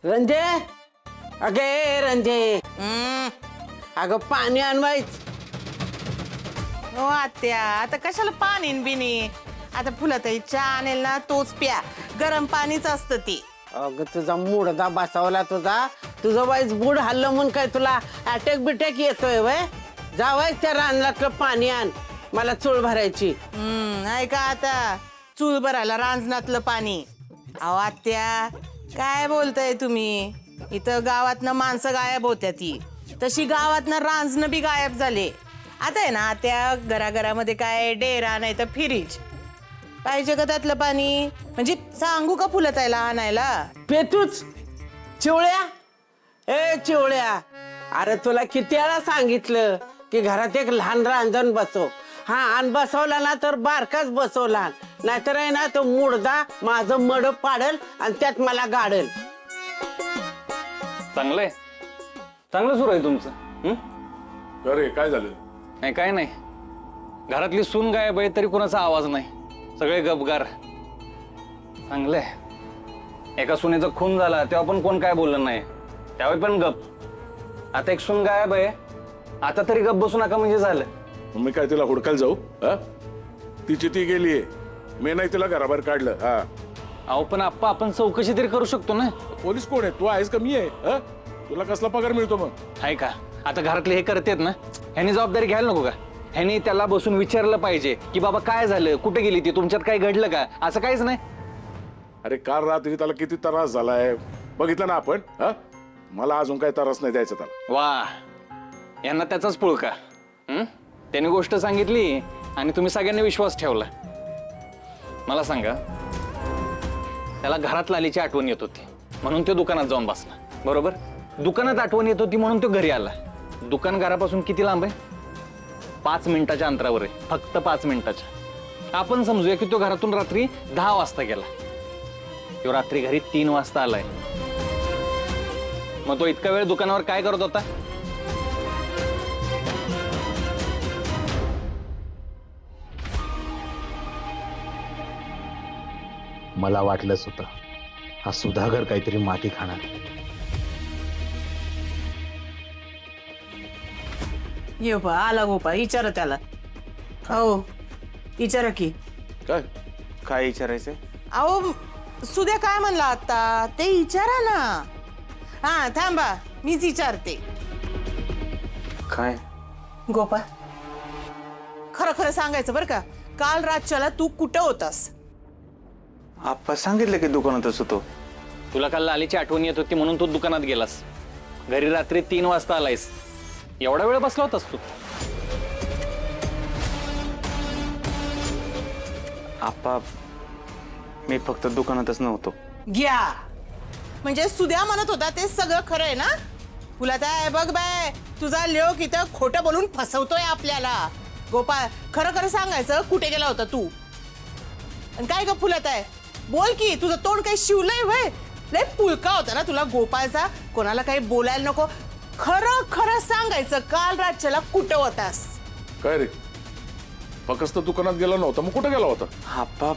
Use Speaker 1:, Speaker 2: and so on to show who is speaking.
Speaker 1: रंजे, अगे रंजे, अगं पाणी आणवायच.
Speaker 2: हो आत्या, आता कशाला पाणी न बिनी. आता फुलाताई चहा आणेल ना तोच प्या, गरम पाणीच असतं ती.
Speaker 1: अगं तुझा मुडदा बसावला तुझं वाईच बुड हल्लं म्हणून काय तुला अटॅक बिटॅक येतोय वय? जावाय त्या रानातलं पाणी आण, मला चूळ भरायची.
Speaker 2: ऐका आता, चूल भरायला रांजणातलं पाणी. अहो आत्या, काय बोलताय तुम्ही? इथं गावातनं माणसं गायब होत्या ती, तशी गावातनं रांजणं बी गायब झाले. आता आहे ना त्या घराघरामध्ये काय डेरा नाही तर फ्रीज पाहिजे का त्यातलं पाणी? म्हणजे सांगू का फुलतायला आणायला?
Speaker 1: पेतूच चिवळ्या, ए चिवळ्या, अरे तुला किती वेळा सांगितलं की घरात एक लहान रांजण बसव. हा, आणि बसवला ना तर बारकाच बसवला, नाहीतर आहे ना तो मुडदा माझं मड पाडल आणि त्यात मला गाडल.
Speaker 3: चांगलंय, चांगलं सुरू आहे तुमचं.
Speaker 4: अरे काय झालं?
Speaker 3: नाही काय नाही, घरातली सून गायब आहे तरी कोणाचा आवाज नाही, सगळे गपगार. चांगलंय. एका सुनेचा खून झाला तेव्हा पण कोण काय बोललं नाही, त्यावेळी पण गप. आता एक सून गायब आहे, आता तरी गप बसू नका म्हणजे झालं.
Speaker 4: मी काय तिला हुडकायला जाऊ? हा, तिची ती गेलीये, मी नाही तिला घराबाहेर काढलं. हा,
Speaker 3: अहो पण आप्पा, आपण चौकशी तरी करू शकतो ना.
Speaker 4: पोलीस कोण आहे? तू आहेस का मी आहे? हा, तुला कसला पगार मिळतो मग?
Speaker 3: आहे का? आता घरातले हे करतेत ना, ह्यानी जबाबदारी घ्यायला नको का? ह्यानी त्याला बसून विचारलं पाहिजे की बाबा काय झालं, कुठे गेली ती, तुमच्यात काय घडलं का? असं काहीच नाही.
Speaker 4: अरे काल रात्री त्याला किती त्रास झालाय बघितलं ना आपण. हा, मला अजून काही त्रास नाही द्यायचा त्याला.
Speaker 3: वा, यांना त्याचाच पुळका. त्याने गोष्ट सांगितली आणि तुम्ही सगळ्यांनी विश्वास ठेवला. मला सांगा, त्याला घरात लालीची आठवण येत होती म्हणून तो दुकानात जाऊन बसला, बरोबर? दुकानात आठवण येत होती म्हणून तो घरी आला. दुकान घरापासून किती लांब आहे? 5 मिनिटाच्या अंतरावर आहे, फक्त 5 मिनिटाच्या. आपण समजूया की तो घरातून रात्री 10 वाजता गेला, तो रात्री घरी 3 वाजता आलाय. मग तो इतका वेळ दुकानावर काय करत होता?
Speaker 5: मला वाटलंच होतं, हा सुधाकर काहीतरी माती खाणार.
Speaker 2: ये बा आला गोपाळ, विचारा त्याला. हो विचारा की.
Speaker 4: काय
Speaker 6: काय विचारायचंय?
Speaker 2: अहो सुद्या काय म्हणला आता ते विचारा ना. हा थांबा, मीच विचारते.
Speaker 6: काय?
Speaker 2: गोपाळ, खरं खरं सांगायचं बरं का, काल रातच्याला तू कुठं होतास?
Speaker 6: आप्पा सांगितलं की दुकानातच होतो.
Speaker 3: तुला काल लालीची आठवण येत होती म्हणून तू दुकानात गेलास. घरी रात्री 3 वाजता आलायस. एवढा वेळ बसला होतास तू?
Speaker 6: आप्पा, मी फक्त दुकानातच नव्हतो.
Speaker 2: घ्या, म्हणजे सुद्या म्हणत होता ते सगळं खरं आहे ना? तुला काय बघ बाय, तुझा लोक इथं खोटं बोलून फसवतोय आपल्याला. गोपाळ, खरं खरं सांगायचं, कुठे गेला होता तू? आणि काय ग फुलत आहे, बोल की. तुझं तोंड काही शिवलंय वय? लय पुलका होता ना तुला गोपाळचा, कोणाला काही बोलायला नको. खरं खरं सांगायचं, काल रातच्याला कुठं होतास?
Speaker 4: काय रे, फक्त दुकानात गेला नव्हता, मग कुठे गेला होता?
Speaker 6: आप्पा